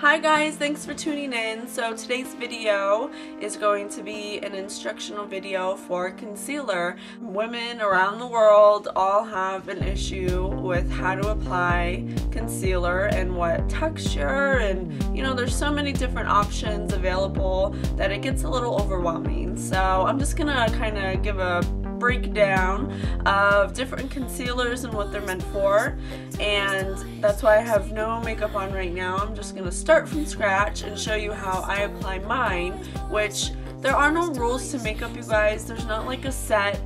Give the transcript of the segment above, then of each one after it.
Hi guys, thanks for tuning in. So today's video is going to be an instructional video for concealer. Women around the world all have an issue with how to apply concealer and what texture, and there's so many different options available that it gets a little overwhelming. So I'm just gonna kind of give a breakdown of different concealers and what they're meant for, and that's why I have no makeup on right now. I'm just gonna start from scratch and show you how I apply mine, which there are no rules to makeup, you guys. There's not like a set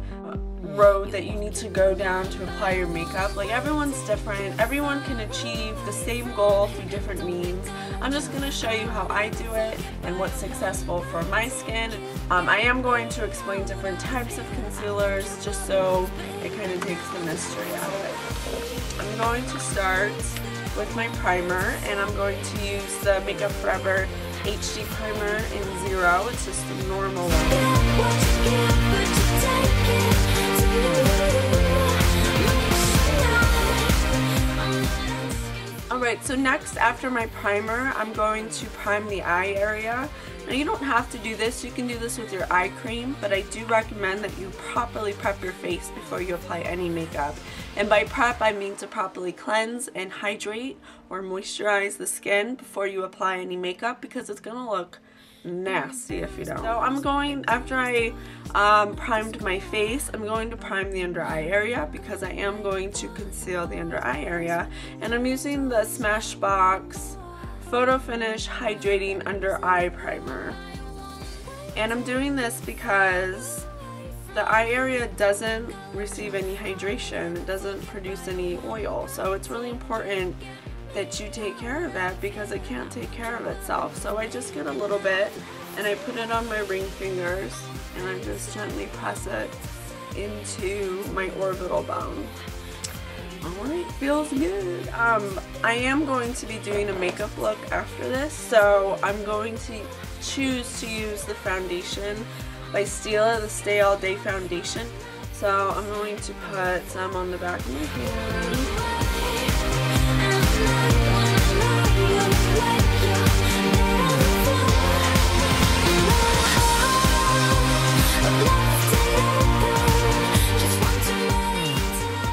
road that you need to go down to apply your makeup. Like, everyone's different. Everyone can achieve the same goal through different means. I'm just going to show you how I do it and what's successful for my skin. I am going to explain different types of concealers just so it kind of takes the mystery out of it. I'm going to start with my primer, and I'm going to use the Makeup Forever HD Primer in 0. It's just the normal one. Alright, so next, after my primer, I'm going to prime the eye area. Now, you don't have to do this. You can do this with your eye cream, but I do recommend that you properly prep your face before you apply any makeup. And by prep, I mean to properly cleanse and hydrate or moisturize the skin before you apply any makeup, because it's going to look nasty if you don't. So I'm going, after I primed my face, I'm going to prime the under eye area because I am going to conceal the under eye area, and I'm using the Smashbox Photo Finish Hydrating Under Eye Primer. And I'm doing this because the eye area doesn't receive any hydration. It doesn't produce any oil, so it's really important that you take care of that because it can't take care of itself. So I just get a little bit and I put it on my ring fingers and I just gently press it into my orbital bone. Alright, feels good. I am going to be doing a makeup look after this, so I'm going to choose to use the foundation by Stila, the Stay All Day foundation. So I'm going to put some on the back of my hand.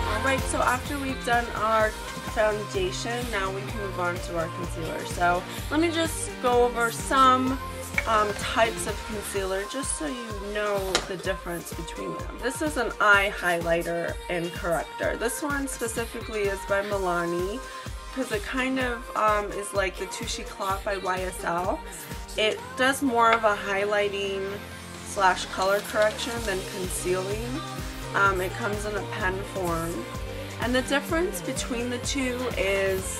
Alright, so after we've done our foundation, now we can move on to our concealer. So let me just go over some types of concealer just so you know the difference between them. This is an eye highlighter and corrector. This one specifically is by Milani because it kind of is like the Touche Éclat by YSL. It does more of a highlighting / color correction than concealing. It comes in a pen form. And the difference between the two is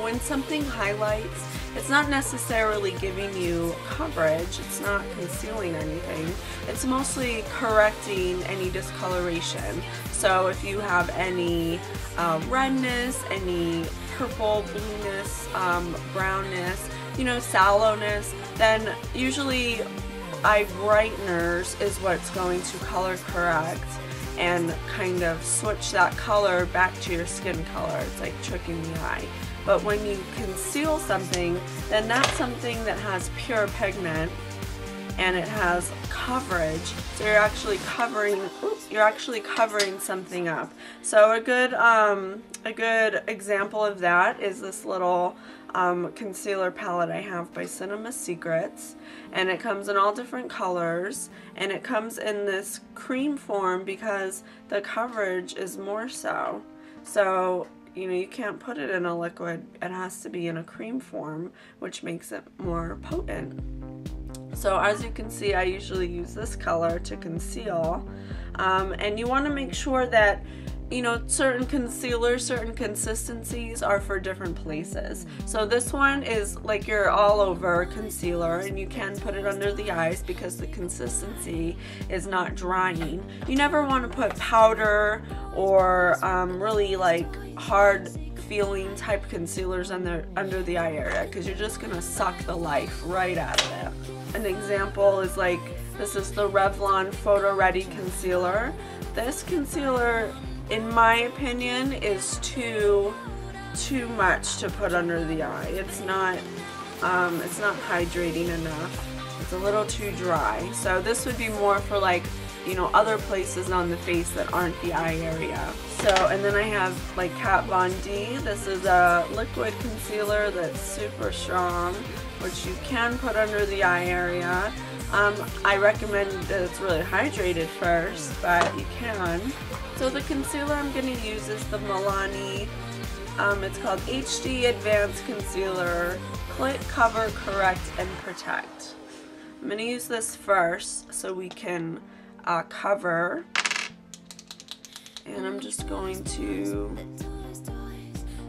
when something highlights, it's not necessarily giving you coverage, it's not concealing anything, it's mostly correcting any discoloration. So if you have any redness, any purple, blueness, brownness, sallowness, then usually eye brighteners is what's going to color correct and kind of switch that color back to your skin color. It's like tricking the eye. But when you conceal something, then that's something that has pure pigment and it has coverage. So you're actually covering something up. So a good example of that is this little concealer palette I have by Cinema Secrets, and it comes in all different colors, and it comes in this cream form because the coverage is more so. So you can't put it in a liquid, it has to be in a cream form, which makes it more potent. So as you can see, I usually use this color to conceal, and you want to make sure that certain concealers, certain consistencies are for different places. So this one is like your all over concealer, and you can put it under the eyes because the consistency is not drying. You never want to put powder or really like hard feeling type concealers under the eye area because you're just gonna suck the life right out of it. An example is like, this is the Revlon Photo Ready Concealer. This concealer, in my opinion, is too much to put under the eye. It's not It's not hydrating enough. It's a little too dry. So this would be more for like, you know, other places on the face that aren't the eye area. So, and then I have like Kat Von D. This is a liquid concealer that's super strong, which you can put under the eye area. I recommend that it's really hydrated first, but you can. So the concealer I'm going to use is the Milani. It's called HD Advanced Concealer Clit Cover, Correct, and Protect. I'm going to use this first so we can cover, and I'm just going to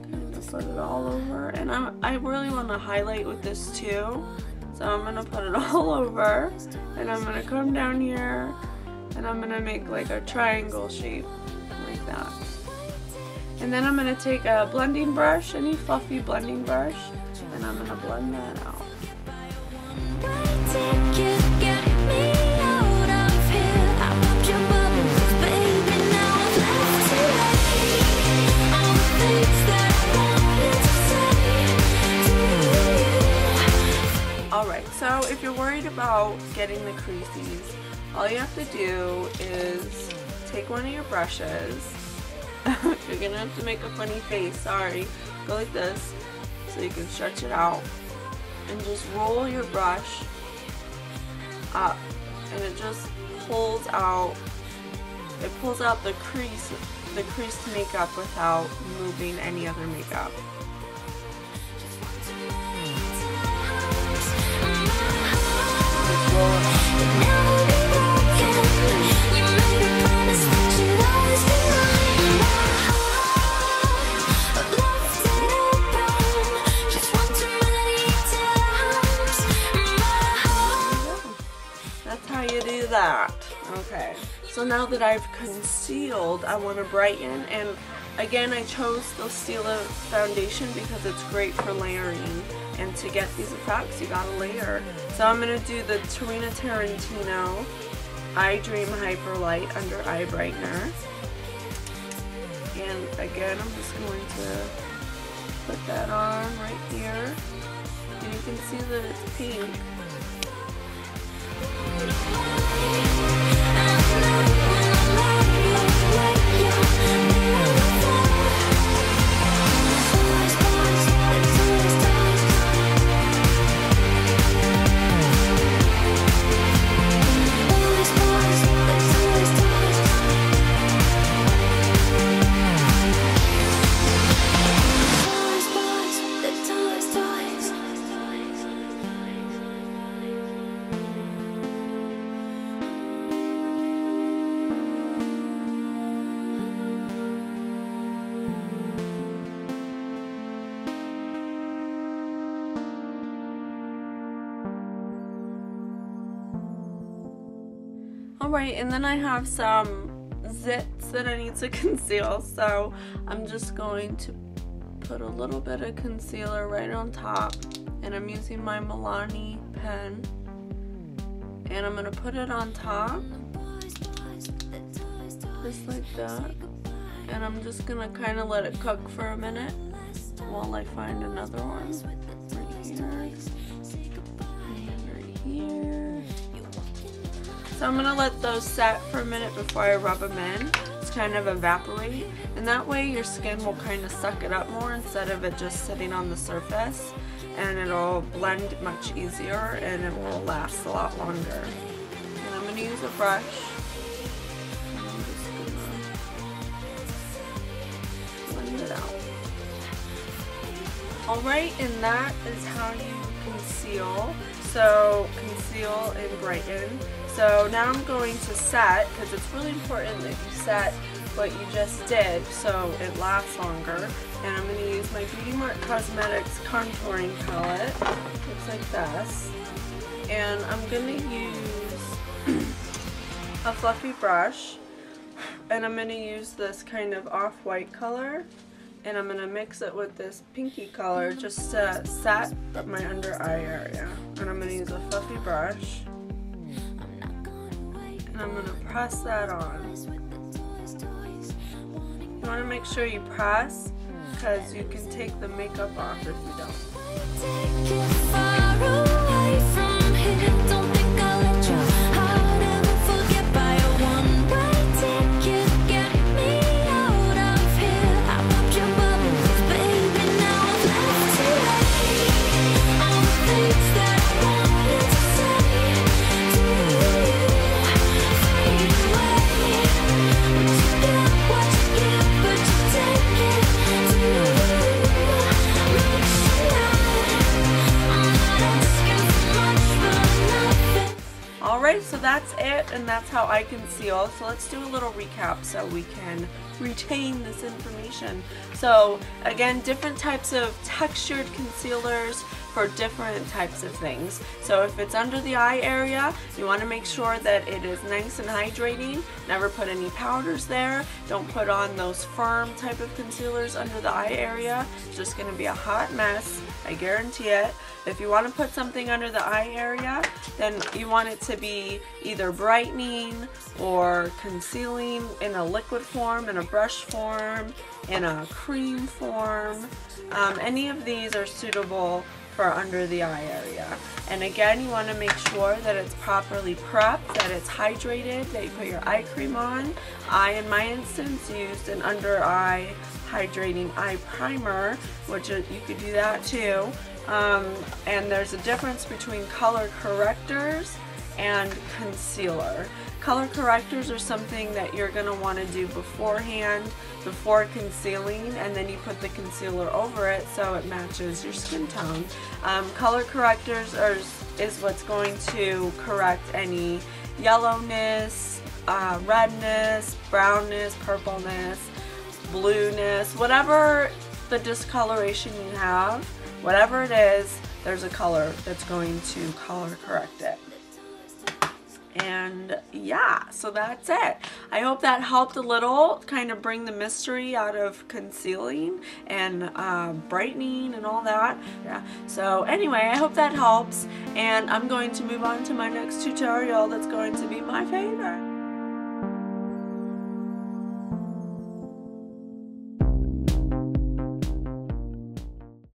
kind of put it all over, and I really want to highlight with this too, so I'm going to put it all over, and I'm going to come down here and I'm going to make like a triangle shape like that, and then I'm going to take a blending brush, any fluffy blending brush, and I'm going to blend that out. Alright, so if you're worried about getting the creases, all you have to do is take one of your brushes. You're gonna have to make a funny face, sorry. Go like this so you can stretch it out. And just roll your brush up, and it just pulls out the creased makeup without moving any other makeup. Just roll it up. That. Okay, so now that I've concealed, I want to brighten, and again I chose the Stila foundation because it's great for layering, and to get these effects you gotta layer. So I'm going to do the Tarintino Eye Dream Hyperlight under eye brightener, and again I'm just going to put that on right here, and you can see that it's pink. Alright, and then I have some zits that I need to conceal, so I'm just going to put a little bit of concealer right on top, and I'm using my Milani pen, and I'm going to put it on top, just like that, and I'm just going to kind of let it cook for a minute while I find another one, right here, and right here. So I'm going to let those set for a minute before I rub them in. It's kind of evaporate, and that way your skin will kind of suck it up more instead of it just sitting on the surface, and it'll blend much easier and it will last a lot longer. And I'm going to use a brush. And I'm just going to blend it out. Alright, and that is how you conceal. So conceal and brighten. So now I'm going to set, because it's really important that you set what you just did so it lasts longer. And I'm going to use my Beauty Mark Cosmetics contouring palette. Looks like this. And I'm going to use a fluffy brush. And I'm going to use this kind of off-white color. And I'm going to mix it with this pinky color just to set my under eye area. And I'm going to use a fluffy brush. And I'm going to press that on. You want to make sure you press because you can take the makeup off if you don't. Alright, so that's it, and that's how I conceal. So let's do a little recap so we can retain this information. So again, different types of textured concealers for different types of things. So if it's under the eye area, you want to make sure that it is nice and hydrating. Never put any powders there. Don't put on those firm type of concealers under the eye area. It's just going to be a hot mess, I guarantee it. If you want to put something under the eye area, then you want it to be either brightening or concealing in a liquid form, in a brush form, in a cream form. Any of these are suitable for under the eye area. And again, you want to make sure that it's properly prepped, that it's hydrated, that you put your eye cream on. I, in my instance, used an under eye hydrating eye primer, which you could do that too. And there's a difference between color correctors and concealer. Color correctors are something that you're going to want to do beforehand, before concealing, and then you put the concealer over it so it matches your skin tone. Color correctors is what's going to correct any yellowness, redness, brownness, purpleness, blueness, whatever the discoloration you have, whatever it is, there's a color that's going to color correct it. And yeah, so that's it. I hope that helped a little, kind of bring the mystery out of concealing and brightening and all that. Yeah. So anyway, I hope that helps, and I'm going to move on to my next tutorial that's going to be my favorite.